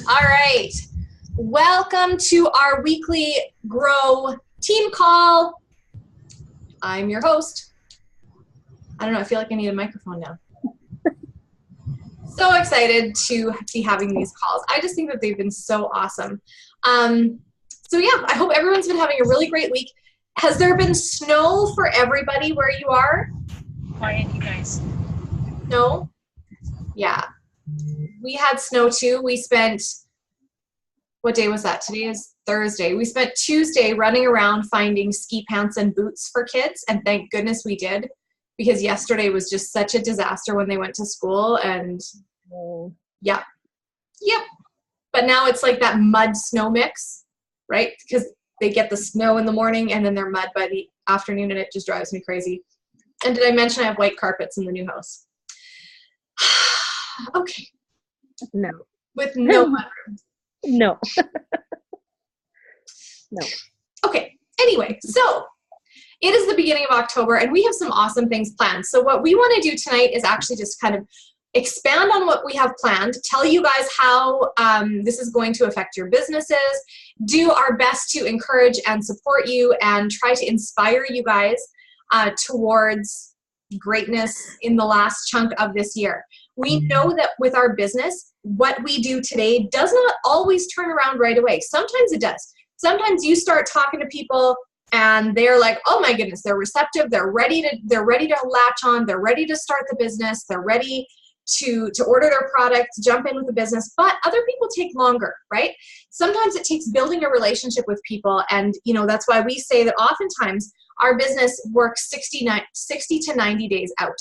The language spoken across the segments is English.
All right. Welcome to our weekly Grow team call. I'm your host. I don't know. I feel like I need a microphone now. So excited to be having these calls. I just think that they've been so awesome. So yeah, I hope everyone's been having a really great week. Has there been snow for everybody where you are? Quiet, you guys. No? Yeah. We had snow too. We spent, what day was that? Today is Thursday. We spent Tuesday running around finding ski pants and boots for kids, and thank goodness we did, because yesterday was just such a disaster when they went to school. And yep. But now it's like that mud snow mix, right? Because they get the snow in the morning and then they're mud by the afternoon, and it just drives me crazy. And did I mention I have white carpets in the new house? Okay. No. With no mudrooms. No. No. Okay. Anyway, so it is the beginning of October and we have some awesome things planned. So what we want to do tonight is actually just kind of expand on what we have planned, tell you guys how this is going to affect your businesses, do our best to encourage and support you and try to inspire you guys towards greatness in the last chunk of this year. We know that with our business, what we do today does not always turn around right away. Sometimes it does. Sometimes you start talking to people and they're like, oh my goodness, they're receptive, they're ready to latch on, they're ready to start the business, they're ready to order their product, jump in with the business, but other people take longer, right? Sometimes it takes building a relationship with people, and that's why we say that oftentimes our business works 60 to 90 days out.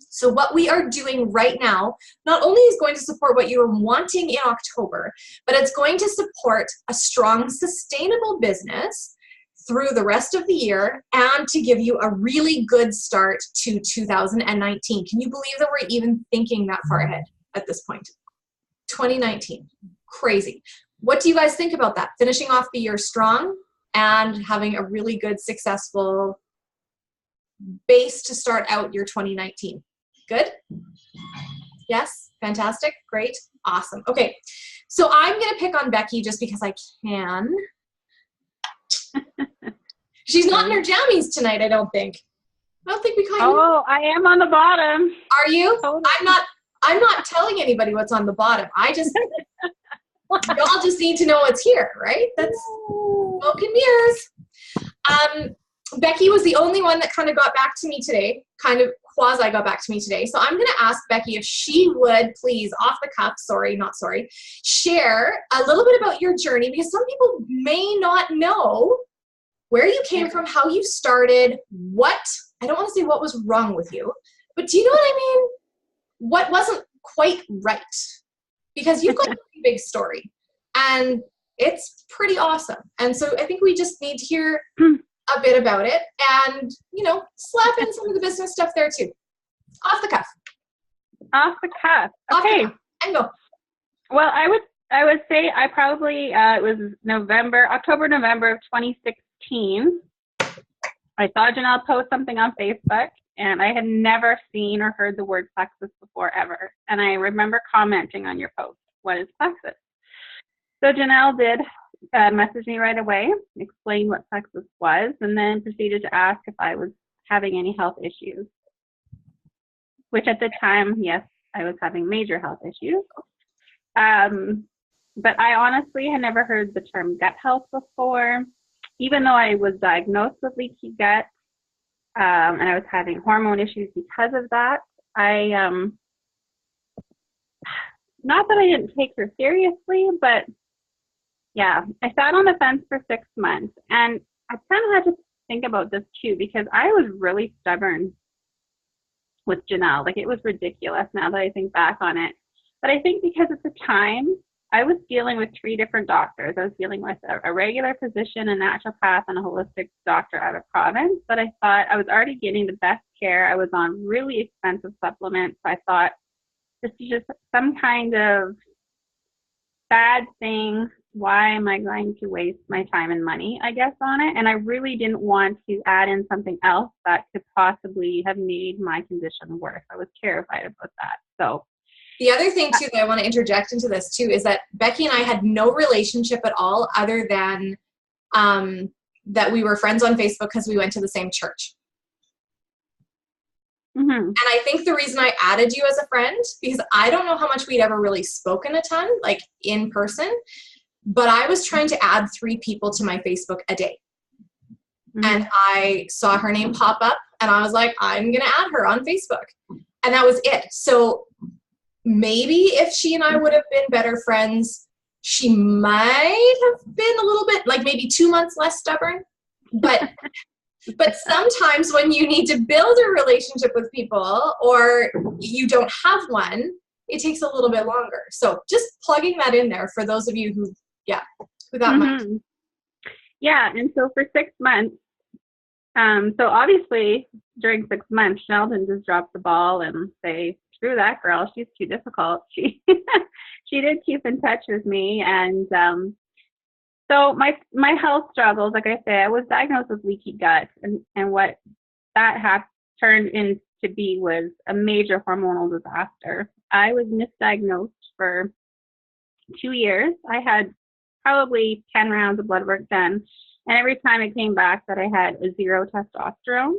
So what we are doing right now not only is going to support what you're wanting in October, but it's going to support a strong, sustainable business through the rest of the year and to give you a really good start to 2019. Can you believe that we're even thinking that far ahead at this point? 2019. Crazy. What do you guys think about that? Finishing off the year strong and having a really good, successful base to start out your 2019. Good? Yes? Fantastic? Great? Awesome. Okay. So I'm going to pick on Becky just because I can. She's not in her jammies tonight, I don't think. I don't think we caught you. Oh, I am on the bottom. Are you? Totally. I'm not telling anybody what's on the bottom. Y'all just need to know what's here, right? That's smoke and mirrors. Becky was the only one that kind of got back to me today, kind of quasi got back to me today. So I'm going to ask Becky if she would please, off the cuff, share a little bit about your journey, because some people may not know where you came from, how you started, I don't want to say what was wrong with you, but do you know what I mean? What wasn't quite right? Because you've got a pretty big story and it's pretty awesome. And so I think we just need to hear a bit about it and, slap in some of the business stuff there too. Off the cuff. Off the cuff. Okay. And go. Well, I would say I probably, it was October, November of 2016. I saw Janelle post something on Facebook, and I had never seen or heard the word plexus before ever. And I remember commenting on your post, what is plexus? So Janelle did message me right away, explain what plexus was, and then proceeded to ask if I was having any health issues, which at the time, yes, I was having major health issues. But I honestly had never heard the term gut health before, even though I was diagnosed with leaky gut, and I was having hormone issues because of that. Not that I didn't take her seriously, but yeah, I sat on the fence for 6 months, and I kind of had to think about this too, because I was really stubborn with Janelle. Like, it was ridiculous now that I think back on it. But I think because at the time, I was dealing with 3 different doctors. I was dealing with a regular physician, a naturopath, and a holistic doctor out of province. But I thought I was already getting the best care. I was on really expensive supplements. I thought this is just some kind of bad thing. Why am I going to waste my time and money, I guess, on it? And I really didn't want to add in something else that could possibly have made my condition worse. I was terrified about that. So The other thing too that I want to interject into this too is that Becky and I had no relationship at all other than that we were friends on Facebook because we went to the same church. Mm-hmm. And I think the reason I added you as a friend, because I don't know how much we'd ever really spoken a ton, like in person, but I was trying to add 3 people to my Facebook a day. Mm-hmm. And I saw her name pop up and I was like, I'm going to add her on Facebook. And that was it. So maybe if she and I would have been better friends, she might have been a little bit, like maybe 2 months less stubborn. But sometimes when you need to build a relationship with people or you don't have one, it takes a little bit longer. So just plugging that in there for those of you who got Mm-hmm. Yeah, and so for 6 months, so obviously during 6 months, Sheldon just dropped the ball and say, screw that girl, she's too difficult. She did keep in touch with me, and so my health struggles, like I say, I was diagnosed with leaky gut, and what that turned into be was a major hormonal disaster. I was misdiagnosed for 2 years. I had probably 10 rounds of blood work done, and every time it came back that I had a 0 testosterone.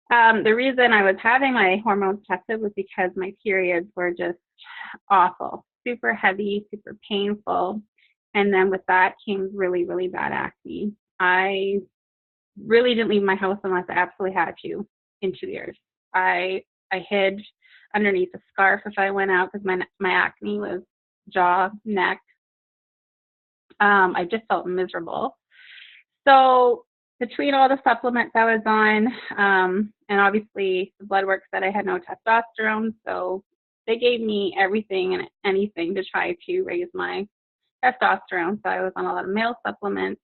The reason I was having my hormones tested was because my periods were just awful, super heavy, super painful. And then with that came really, really bad acne. I really didn't leave my house unless I absolutely had to in 2 years. I hid underneath a scarf if I went out because my acne was jaw, neck. I just felt miserable. So between all the supplements I was on, and obviously the blood work said I had no testosterone, so they gave me everything and anything to try to raise my testosterone. So I was on a lot of male supplements,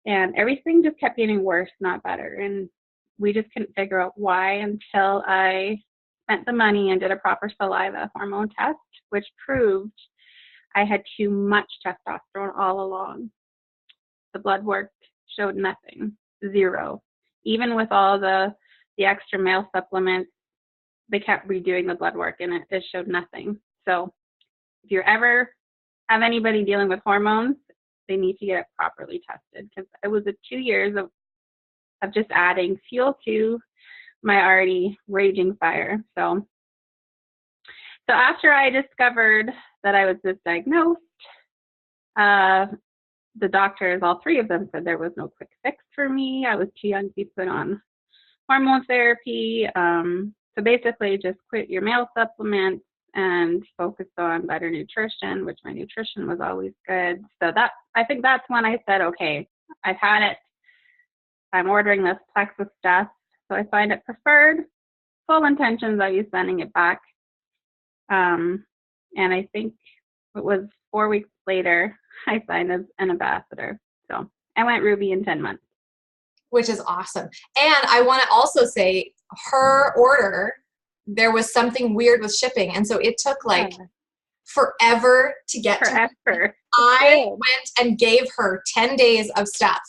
and everything just kept getting worse, not better. And we just couldn't figure out why until I spent the money and did a proper saliva hormone test, which proved I had too much testosterone all along. The blood work showed nothing, 0. Even with all the extra male supplements, they kept redoing the blood work and it showed nothing. So if you ever have anybody dealing with hormones, they need to get it properly tested, because it was 2 years of just adding fuel to my already raging fire. So after I discovered that I was misdiagnosed, the doctors, all 3 of them, said there was no quick fix for me. I was too young to be put on hormone therapy. So basically just quit your male supplements and focus on better nutrition, which my nutrition was always good. So I think that's when I said, okay, I've had it. I'm ordering this Plexus stuff. So I find it preferred. Full intentions of you sending it back. And I think it was 4 weeks later, I signed as an ambassador. So I went Ruby in 10 months. Which is awesome. And I want to also say her order, there was something weird with shipping. And so it took like forever to get to her. I went and gave her 10 days of stuff.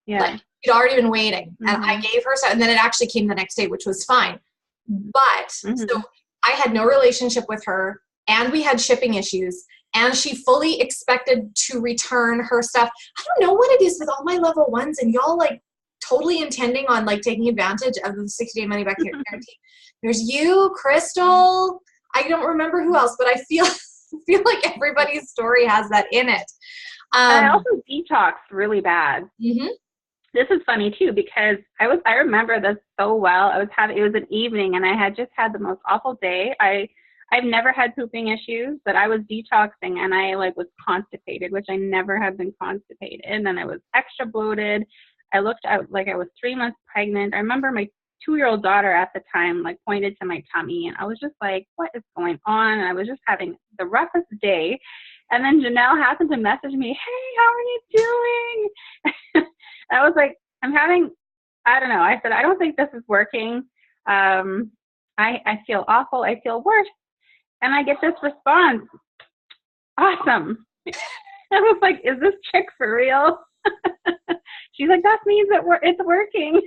Yeah. Like she'd already been waiting. Mm-hmm. And I gave her stuff. And then it actually came the next day, which was fine. But so I had no relationship with her, and we had shipping issues. And she fully expected to return her stuff. I don't know what it is with all my level 1s and y'all like totally intending on like taking advantage of the 60-day money back guarantee. There's you, Crystal. I don't remember who else, but I feel like everybody's story has that in it. I also detoxed really bad. Mm-hmm. This is funny too, because I remember this so well. It was an evening and I had just had the most awful day. I've never had pooping issues, but I was detoxing and I like was constipated, which I never have been constipated. And then I was extra bloated. I looked out like I was 3 months pregnant. I remember my 2-year-old daughter at the time like pointed to my tummy, and I was just like, what is going on? And I was just having the roughest day. And then Janelle happened to message me, hey, how are you doing? I was like, I don't know. I said, I don't think this is working. I feel awful. I feel worse. And I get this response, awesome. I was like, is this chick for real? She's like, that means that it's working.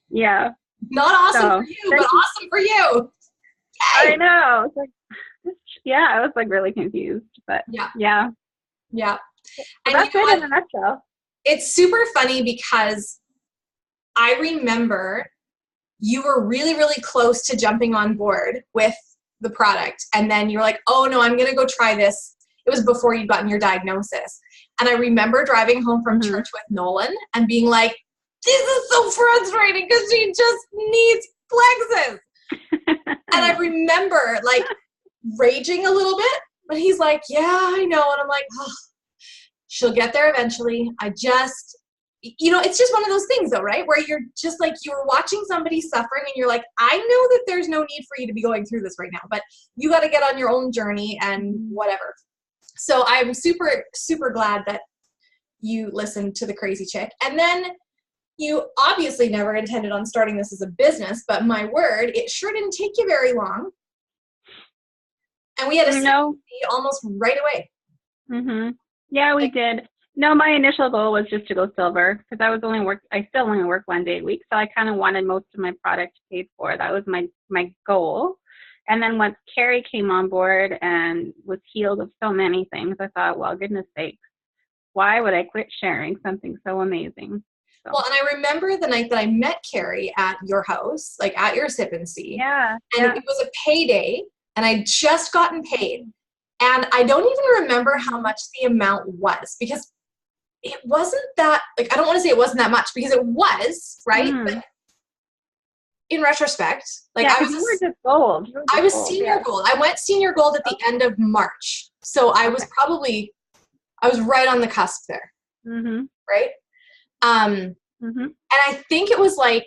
Yeah. Not awesome for you, but awesome for you. I know. It's like, yeah, I was like really confused, but Yeah. yeah. Yeah. So And that's you know it in what? a nutshell. It's super funny because I remember you were really, really close to jumping on board with the product. And then you're like, oh no, I'm going to go try this. It was before you'd gotten your diagnosis. And I remember driving home from church with Nolan and being like, this is so frustrating because she just needs Plexus. And I remember like raging a little bit, but he's like, yeah, I know. And I'm like, oh, she'll get there eventually. It's just one of those things though, right? Where you're just like, you're watching somebody suffering and you're like, I know that there's no need for you to be going through this right now, but you got to get on your own journey and whatever. So I'm super, super glad that you listened to the crazy chick. And then you obviously never intended on starting this as a business, but my word, it sure didn't take you very long. And we had a almost right away. Mm-hmm. Yeah, we did. No, my initial goal was just to go silver because I still only work 1 day a week. So I kind of wanted most of my product paid for. That was my goal. And then once Carrie came on board and was healed of so many things, I thought, well, goodness sakes, why would I quit sharing something so amazing? So. Well, and I remember the night that I met Carrie at your house, like at your Sip and See. Yeah. And it was a payday, and I'd just gotten paid. And I don't even remember how much the amount was because it wasn't that, like, I don't want to say it wasn't that much because it was, right? But in retrospect, like I was just gold. I was senior gold. I went senior gold at the end of March. So I was right on the cusp there. Right? And I think it was like,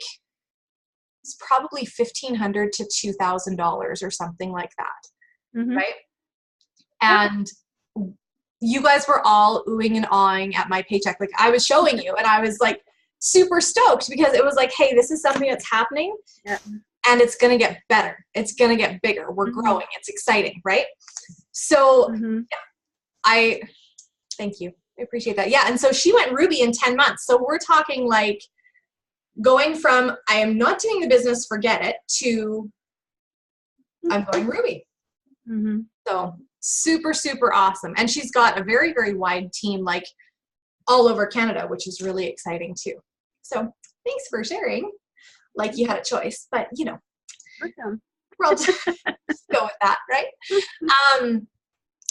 it's probably $1,500 to $2,000 or something like that. Right? And you guys were all oohing and awing at my paycheck. Like I was showing you and I was like super stoked because it was like, hey, this is something that's happening and it's going to get better. It's going to get bigger. We're growing. It's exciting. Right? So I thank you. I appreciate that. Yeah. And so she went Ruby in 10 months. So we're talking like going from, I am not doing the business, forget it, to I'm going Ruby. So super, super awesome. And she's got a very, very wide team, like all over Canada, which is really exciting too. So thanks for sharing. Like you had a choice, but you know, we'll just go with that, right?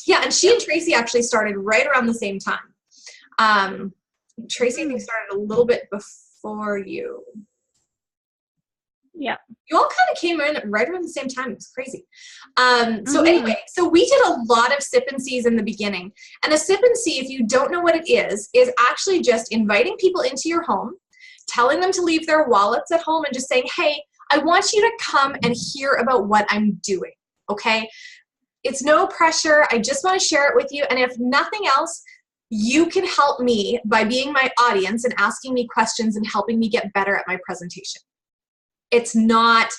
Yeah, and she and Tracy actually started right around the same time. Tracy, I think, started a little bit before you. Yeah. You all kind of came in right around the same time. It was crazy. So anyway, so we did a lot of Sip and Sees in the beginning. And a Sip and See, if you don't know what it is actually just inviting people into your home, telling them to leave their wallets at home and just saying, hey, I want you to come and hear about what I'm doing, okay? It's no pressure. I just want to share it with you. And if nothing else, you can help me by being my audience and asking me questions and helping me get better at my presentation. It's not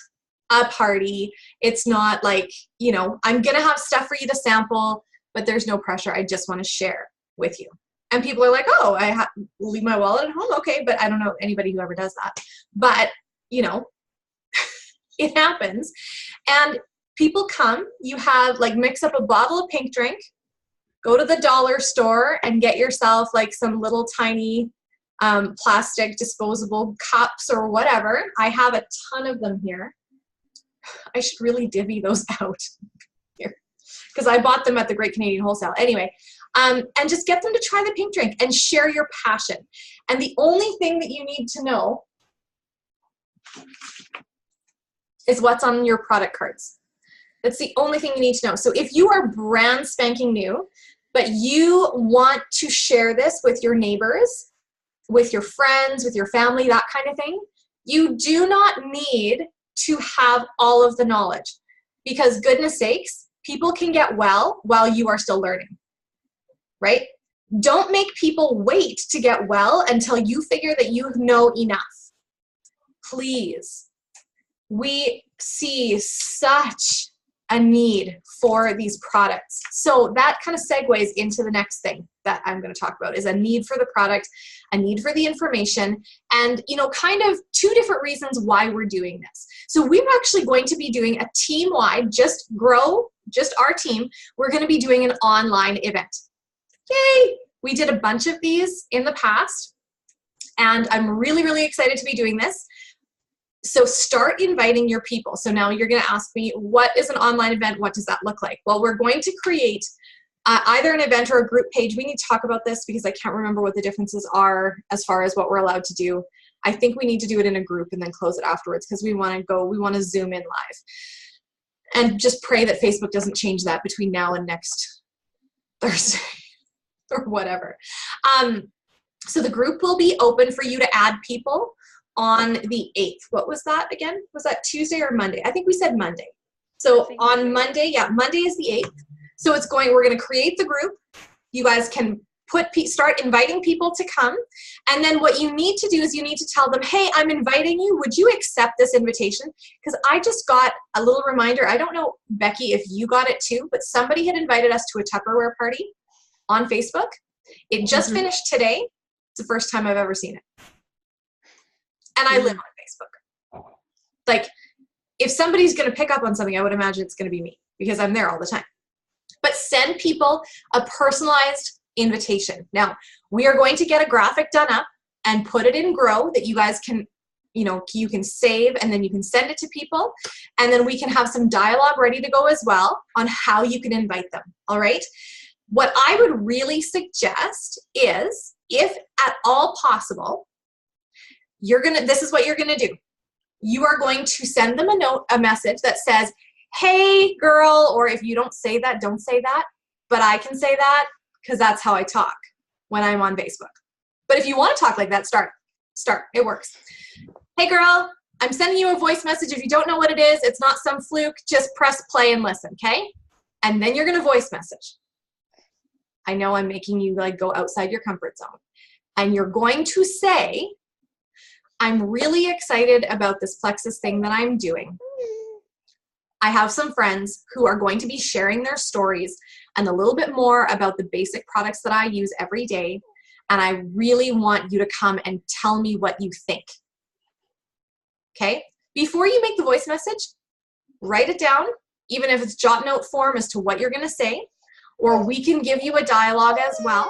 a party. It's not like, you know, I'm going to have stuff for you to sample, but there's no pressure. I just want to share with you. And people are like, oh, leave my wallet at home. Okay. But I don't know anybody who ever does that. But, you know, it happens. And people come, you have like mix up a bottle of pink drink, go to the dollar store and get yourself like some little tiny plastic disposable cups or whatever. I have a ton of them here. I should really divvy those out here because I bought them at the Great Canadian Wholesale. Anyway, and just get them to try the pink drink and share your passion. And the only thing that you need to know is what's on your product cards. That's the only thing you need to know. So if you are brand spanking new, but you want to share this with your neighbors, with your friends, with your family, that kind of thing, you do not need to have all of the knowledge because goodness sakes, people can get well while you are still learning, right? Don't make people wait to get well until you figure that you know enough. Please. We see such a need for these products. So that kind of segues into the next thing that I'm going to talk about is a need for the product, a need for the information, and, you know, kind of two different reasons why we're doing this. So we're actually going to be doing a team-wide, just our team, we're going to be doing an online event. Yay! We did a bunch of these in the past, and I'm really, really excited to be doing this. So start inviting your people. So now you're going to ask me, what is an online event? What does that look like? Well, we're going to create either an event or a group page. We need to talk about this because I can't remember what the differences are as far as what we're allowed to do. I think we need to do it in a group and then close it afterwards because we want to Zoom in live. And just pray that Facebook doesn't change that between now and next Thursday or whatever. So the group will be open for you to add people on the 8th. What was that again? Was that Tuesday or Monday? I think we said Monday. So on Monday, yeah, Monday is the 8th. So we're going to create the group. You guys can start inviting people to come. And then what you need to do is you need to tell them, hey, I'm inviting you. Would you accept this invitation? Because I just got a little reminder. I don't know, Becky, if you got it too, but somebody had invited us to a Tupperware party on Facebook. It just finished today. It's the first time I've ever seen it. And I live on Facebook. Like, if somebody's going to pick up on something, I would imagine it's going to be me because I'm there all the time. But send people a personalized invitation. Now, we are going to get a graphic done up and put it in Grow that you guys can, you can save and then you can send it to people. And then we can have some dialogue ready to go as well on how you can invite them. All right. What I would really suggest is, if at all possible, this is what you're going to do. You are going to send them a message that says, hey girl, or if you don't say that, don't say that, but I can say that because that's how I talk when I'm on Facebook. But if you want to talk like that, start, it works. Hey girl, I'm sending you a voice message. If you don't know what it is, it's not some fluke, just press play and listen, okay? And then you're going to voice message. I know I'm making you like go outside your comfort zone. And you're going to say, I'm really excited about this Plexus thing that I'm doing. I have some friends who are going to be sharing their stories and a little bit more about the basic products that I use every day. And I really want you to come and tell me what you think. Okay? Before you make the voice message, write it down, even if it's jot note form as to what you're going to say, or we can give you a dialogue as well.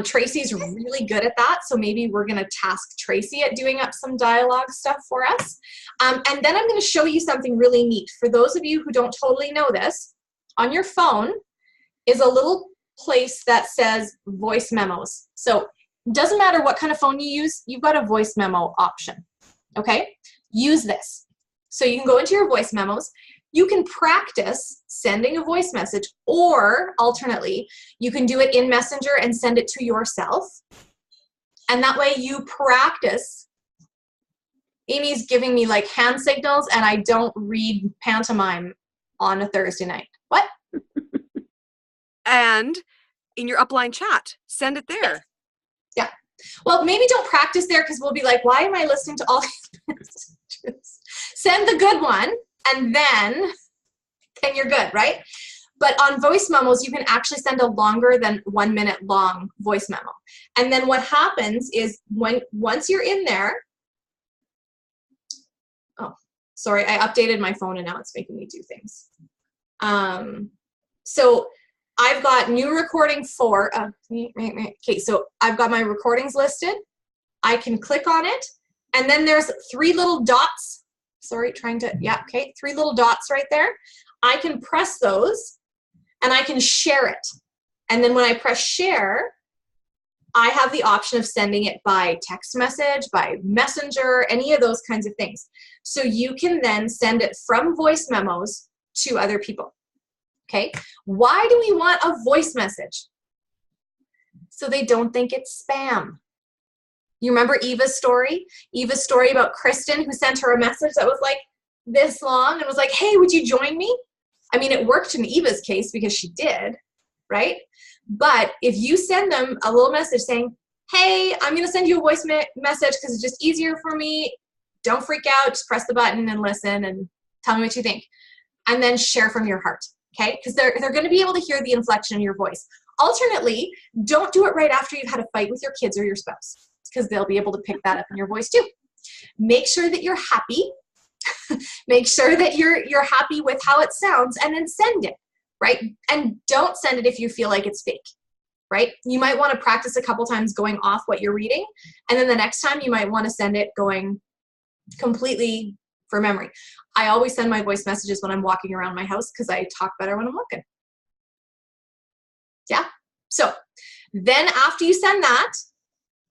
Tracy's really good at that, so maybe we're going to task Tracy at doing up some dialogue stuff for us. And then I'm going to show you something really neat. For those of you who don't totally know this, on your phone is a little place that says voice memos. So it doesn't matter what kind of phone you use, you've got a voice memo option, okay? Use this. So you can go into your voice memos. You can practice sending a voice message, or alternately, you can do it in Messenger and send it to yourself. And that way you practice. Amy's giving me like hand signals, and I don't read pantomime on a Thursday night. What? And in your upline chat, send it there. Yeah. Well, maybe don't practice there because we'll be like, why am I listening to all these messages? Send the good one. And then you're good, right? But on voice memos, you can actually send a longer than 1 minute long voice memo. And then what happens is once you're in there, oh, sorry, I updated my phone and now it's making me do things. So I've got new recording 4. Okay, so I've got my recordings listed. I can click on it, and then there's 3 little dots. Sorry, yeah, okay, 3 little dots right there. I can press those and I can share it. And then when I press share, I have the option of sending it by text message, by Messenger, any of those kinds of things. So you can then send it from voice memos to other people, okay? Why do we want a voice message? So they don't think it's spam. You remember Eva's story? Eva's story about Kristen, who sent her a message that was like this long and was like, hey, would you join me? I mean, it worked in Eva's case because she did, right? But if you send them a little message saying, hey, I'm going to send you a voice message because it's just easier for me. Don't freak out. Just press the button and listen and tell me what you think. and then share from your heart, okay? Because they're going to be able to hear the inflection in your voice. Alternately, don't do it right after you've had a fight with your kids or your spouse, because they'll be able to pick that up in your voice too. Make sure that you're happy. Make sure that you're happy with how it sounds, and then send it, right? And don't send it if you feel like it's fake, right? You might want to practice a couple times going off what you're reading, and then the next time you might want to send it going completely for memory. I always send my voice messages when I'm walking around my house because I talk better when I'm walking. Yeah. So then after you send that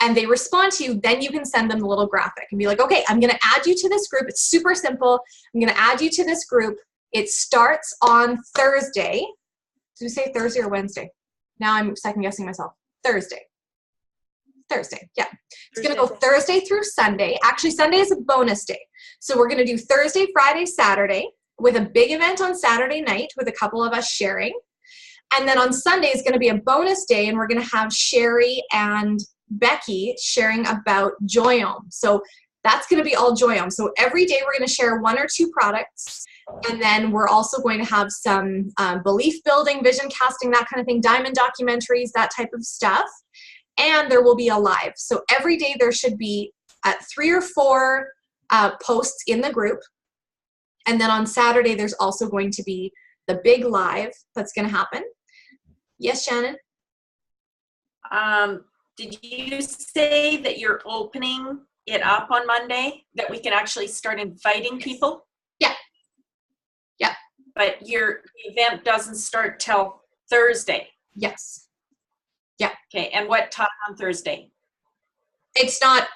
and they respond to you, then you can send them the little graphic and be like, okay, I'm going to add you to this group. It's super simple. I'm going to add you to this group. It starts on Thursday. Did we say Thursday or Wednesday? Now I'm second guessing myself. Thursday. Yeah. It's going to go Thursday through Sunday. Actually, Sunday is a bonus day. So we're going to do Thursday, Friday, Saturday with a big event on Saturday night with a couple of us sharing. And then on Sunday is going to be a bonus day, and we're going to have Sherry and Becky sharing about Joyome. So that's going to be all Joyome. So every day we're going to share 1 or 2 products. And then we're also going to have some belief building, vision casting, that kind of thing, diamond documentaries, that type of stuff. And there will be a live. So every day there should be 3 or 4 posts in the group. And then on Saturday, there's also going to be the big live that's going to happen. Yes, Shannon? Did you say that you're opening it up on Monday, that we can actually start inviting people? Yeah. Yeah. But your event doesn't start till Thursday? Yes. Yeah. Okay, and what time on Thursday? It's not,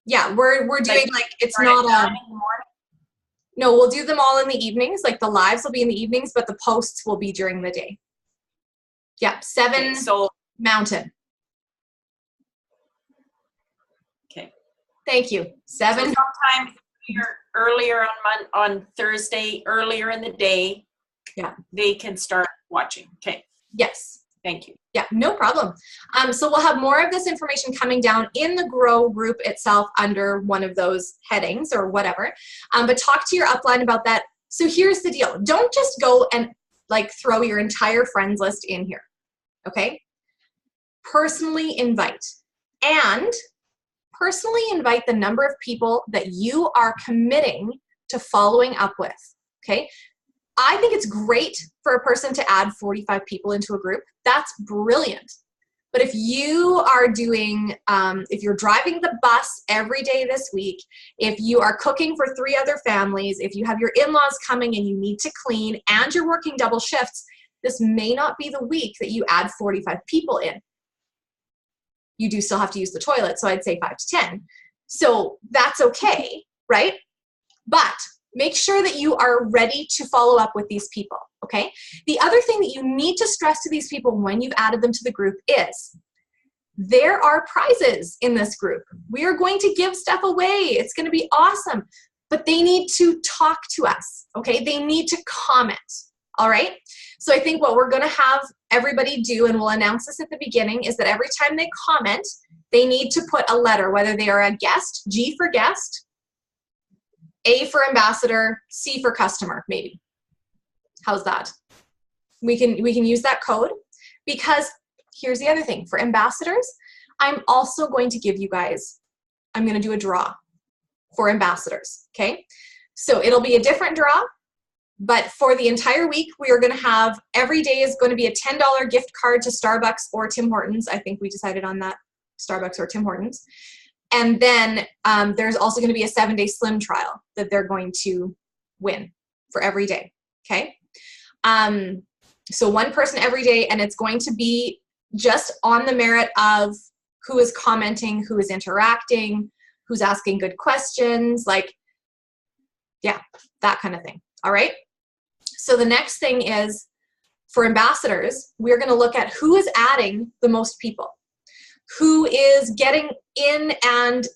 yeah, we're doing like it's not no, we'll do them all in the evenings. Like the lives will be in the evenings, but the posts will be during the day. Yeah, 7 okay, so Mountain. Okay. Thank you. 7. So sometime earlier on Thursday, earlier in the day, yeah, they can start watching. Okay. Yes. Thank you. Yeah, no problem. So we'll have more of this information coming down in the Grow group itself under one of those headings or whatever. But talk to your upline about that. So here's the deal. Don't just go and like throw your entire friends list in here. Okay? Personally invite. And personally invite the number of people that you are committing to following up with. Okay? I think it's great for a person to add 45 people into a group. That's brilliant. But if you are doing, if you're driving the bus every day this week, if you are cooking for 3 other families, if you have your in-laws coming and you need to clean and you're working double shifts, this may not be the week that you add 45 people in. You do still have to use the toilet, so I'd say 5 to 10. So that's okay, right? But make sure that you are ready to follow up with these people, okay? The other thing that you need to stress to these people when you've added them to the group is there are prizes in this group. We are going to give stuff away. It's going to be awesome. But they need to talk to us, okay? They need to comment, all right? So I think what we're going to have everybody do, and we'll announce this at the beginning, is that every time they comment, they need to put a letter, whether they are a guest, G for guest, A for ambassador, C for customer, maybe. How's that? We can use that code, because here's the other thing. For ambassadors, I'm also going to give you guys, I'm going to do a draw for ambassadors, okay? So it'll be a different draw, but for the entire week, we are going to have, every day is going to be a $10 gift card to Starbucks or Tim Hortons. I think we decided on that, Starbucks or Tim Hortons. And then there's also going to be a 7-day slim trial that they're going to win for every day, okay? So 1 person every day, and it's going to be just on the merit of who is commenting, who is interacting, who's asking good questions, like, yeah, that kind of thing, all right? So the next thing is, for ambassadors, we're going to look at who is adding the most people, who is getting in and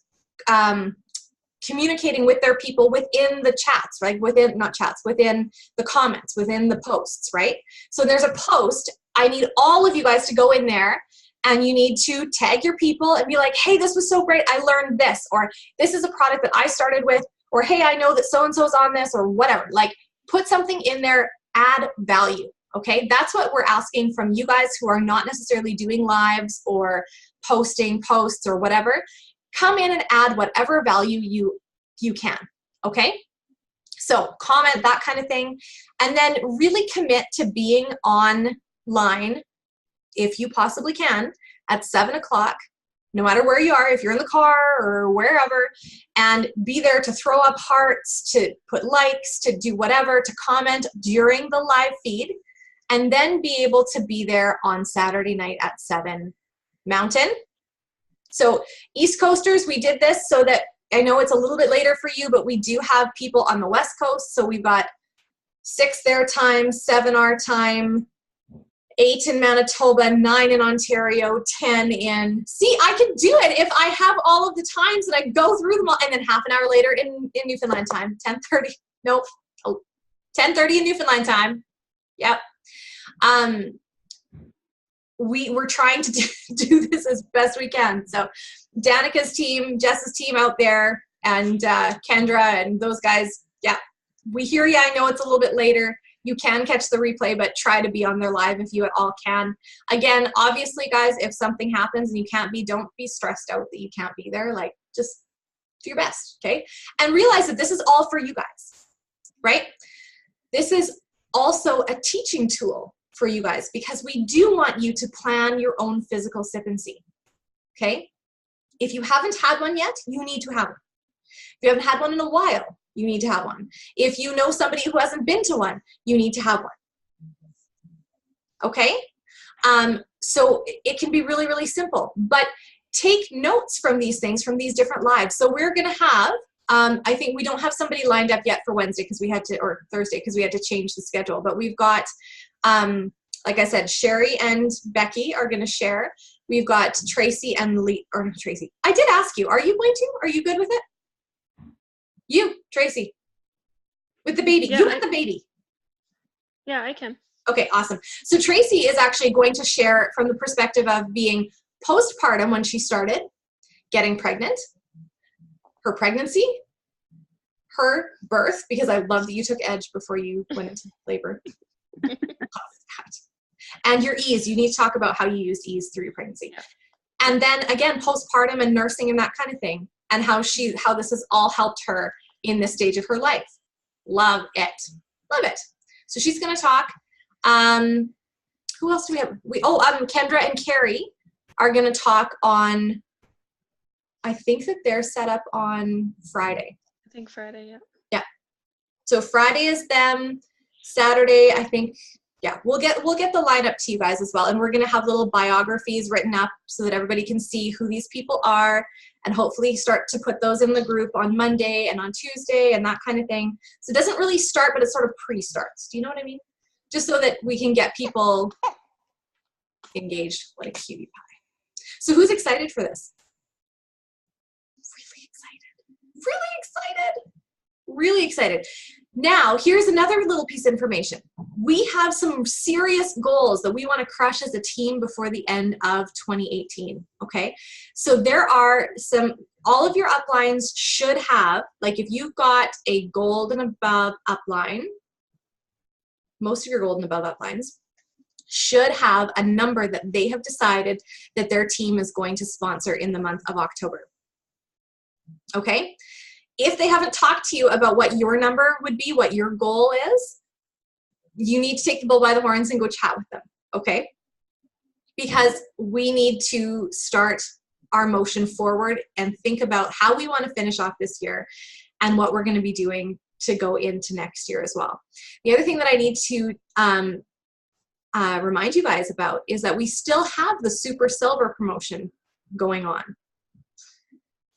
communicating with their people within the chats, right? Within, not chats, within the comments, within the posts, right? So there's a post. I need all of you guys to go in there, and you need to tag your people and be like, hey, this was so great. I learned this, or this is a product that I started with, or hey, I know that so-and-so's on this, or whatever. Like, put something in there, add value. Okay, that's what we're asking from you guys who are not necessarily doing lives or posting posts or whatever. Come in and add whatever value you can. Okay, so comment, that kind of thing, and then really commit to being online if you possibly can at 7 o'clock, no matter where you are, if you're in the car or wherever, and be there to throw up hearts, to put likes, to do whatever, to comment during the live feed, and then be able to be there on Saturday night at 7 Mountain. So East Coasters, we did this so that, I know it's a little bit later for you, but we do have people on the West Coast. So we've got 6 their time, 7 our time, 8 in Manitoba, 9 in Ontario, 10 in, see, I can do it if I have all of the times that I go through them all, and then half an hour later in Newfoundland time, 10:30, nope, 10:30 in Newfoundland time, yep. We're trying to do this as best we can. So Danica's team, Jess's team out there, and Kendra and those guys, yeah, we hear you. I know it's a little bit later. You can catch the replay, but try to be on there live if you at all can. Again, obviously, guys, if something happens and you can't be, don't be stressed out that you can't be there. Like, just do your best, okay? And realize that this is all for you guys, right? This is also a teaching tool for you guys, because we do want you to plan your own physical sip and see, okay? If you haven't had one yet, you need to have one. If you haven't had one in a while, you need to have one. If you know somebody who hasn't been to one, you need to have one, okay? So it can be really, really simple, but take notes from these things, from these different lives. So we're gonna have, I think we don't have somebody lined up yet for Wednesday because we had to, or Thursday because we had to change the schedule, but we've got, like I said, Sherry and Becky are going to share. We've got Tracy and Lee, or Tracy. I did ask you, are you going to? Are you good with it? You, Tracy, with the baby. Yeah, you had the baby. Yeah, I can. Okay, awesome. So Tracy is actually going to share from the perspective of being postpartum when she started, getting pregnant, her pregnancy, her birth, because I love that you took Edge before you went into labor. And your ease. You need to talk about how you used ease through your pregnancy. And then again, postpartum and nursing and that kind of thing, and how this has all helped her in this stage of her life. Love it. Love it. So she's going to talk. Who else do we have? Kendra and Carrie are going to talk on, I think that they're set up on Friday. I think Friday, yeah. Yeah. So Friday is them. Saturday, I think, yeah, we'll get the lineup to you guys as well. And we're going to have little biographies written up so that everybody can see who these people are, and hopefully start to put those in the group on Monday and on Tuesday and that kind of thing. So it doesn't really start, but it sort of pre-starts. Do you know what I mean? Just so that we can get people engaged. What a cutie pie. So who's excited for this? Really excited. Really excited. Really excited. Now, here's another little piece of information. We have some serious goals that we want to crush as a team before the end of 2018, okay? So there are all of your uplines should have, like if you've got a gold and above upline, most of your gold and above uplines should have a number that they have decided that their team is going to sponsor in the month of October, okay? If they haven't talked to you about what your number would be, what your goal is, you need to take the bull by the horns and go chat with them, okay? Because we need to start our motion forward and think about how we want to finish off this year and what we're going to be doing to go into next year as well. The other thing that I need to remind you guys about is that we still have the Super Silver promotion going on.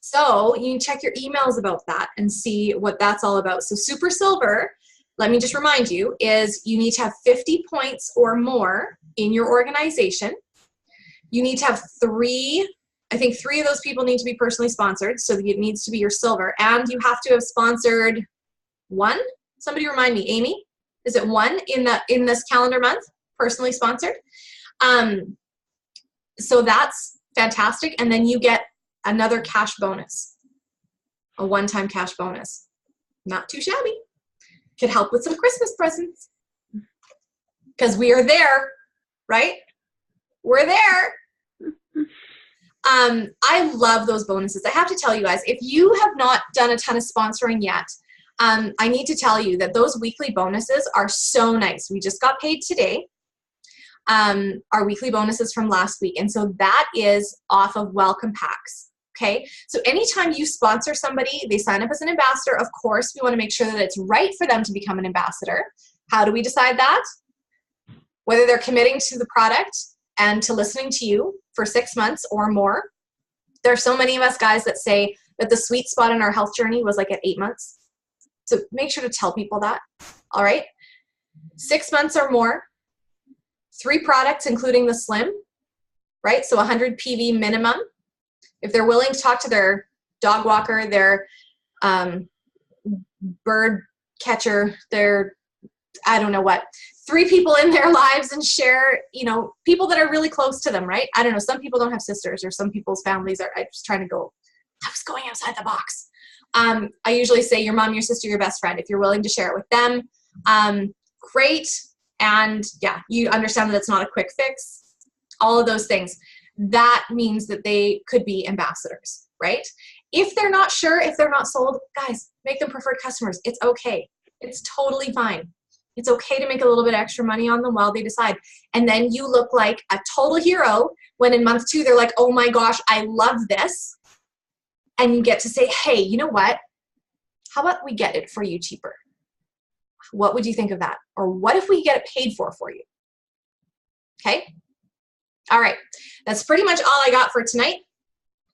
So you can check your emails about that and see what that's all about. So Super Silver, let me just remind you, is you need to have 50 points or more in your organization. You need to have I think three of those people need to be personally sponsored, so it needs to be your silver. And you have to have sponsored one. Somebody remind me, Amy, is it one in this calendar month, personally sponsored? So that's fantastic. And then you get another cash bonus, a one-time cash bonus. Not too shabby. could help with some Christmas presents. Because we are there, right? We're there. I love those bonuses. I have to tell you guys, if you have not done a ton of sponsoring yet, I need to tell you that those weekly bonuses are so nice. We just got paid today, our weekly bonuses from last week. And so that is off of welcome packs. Okay. So anytime you sponsor somebody, they sign up as an ambassador. Of course, we want to make sure that it's right for them to become an ambassador. How do we decide that? Whether they're committing to the product and to listening to you for 6 months or more. There are so many of us guys that say that the sweet spot in our health journey was like at 8 months. So make sure to tell people that. All right. 6 months or more, 3 products, including the Slim, right? So 100 PV minimum. If they're willing to talk to their dog walker, their bird catcher, their, I don't know what, 3 people in their lives and share, you know, people that are really close to them, right? I don't know. Some people don't have sisters, or some people's families are, I was trying to go, I was going outside the box. I usually say your mom, your sister, your best friend. If you're willing to share it with them, great. And yeah, you understand that it's not a quick fix, all of those things. That means that they could be ambassadors, right? If they're not sure, if they're not sold, guys, make them preferred customers. It's okay. It's totally fine. It's okay to make a little bit extra money on them while they decide. And then you look like a total hero when in month 2, they're like, oh my gosh, I love this. And you get to say, hey, you know what? How about we get it for you cheaper? What would you think of that? Or what if we get it paid for you? Okay. All right. That's pretty much all I got for tonight.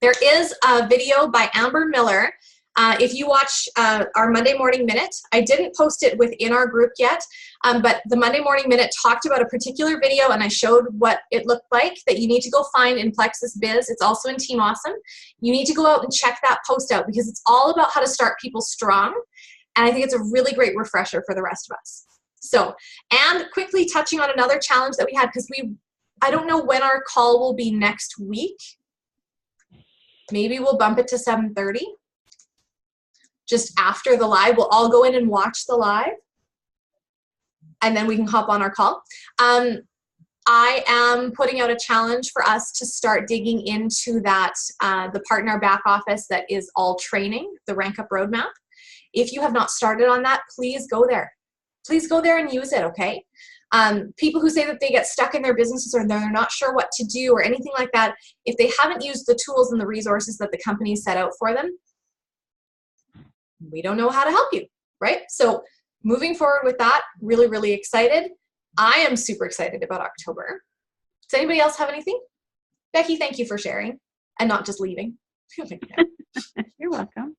There is a video by Amber Miller. If you watch our Monday Morning Minute, I didn't post it within our group yet, but the Monday Morning Minute talked about a particular video, and I showed what it looked like that you need to go find in Plexus Biz. It's also in Team Awesome. You need to go out and check that post out because it's all about how to start people strong, and I think it's a really great refresher for the rest of us. So, and quickly touching on another challenge that we had, because I don't know when our call will be next week. Maybe we'll bump it to 7:30. Just after the live, we'll all go in and watch the live, and then we can hop on our call. I am putting out a challenge for us to start digging into that, the partner back office that is all training, the Rank Up Roadmap. If you have not started on that, please go there. Please go there and use it, okay? People who say that they get stuck in their businesses or they're not sure what to do or anything like that, if they haven't used the tools and the resources that the company set out for them, we don't know how to help you, right? So moving forward with that, really, really excited. I am super excited about October. Does anybody else have anything? Becky, thank you for sharing and not just leaving. You're welcome.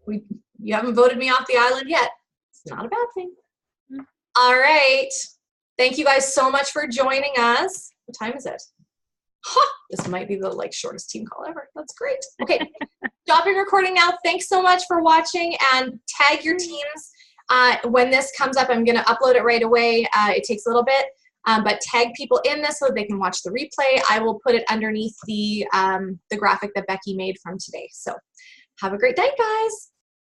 You haven't voted me off the island yet. It's not a bad thing. All right. Thank you guys so much for joining us. What time is it? Huh, this might be the shortest team call ever. That's great. Okay, stopping recording now. Thanks so much for watching, and tag your teams. When this comes up, I'm going to upload it right away. It takes a little bit, but tag people in this so they can watch the replay. I will put it underneath the graphic that Becky made from today. So have a great day, guys.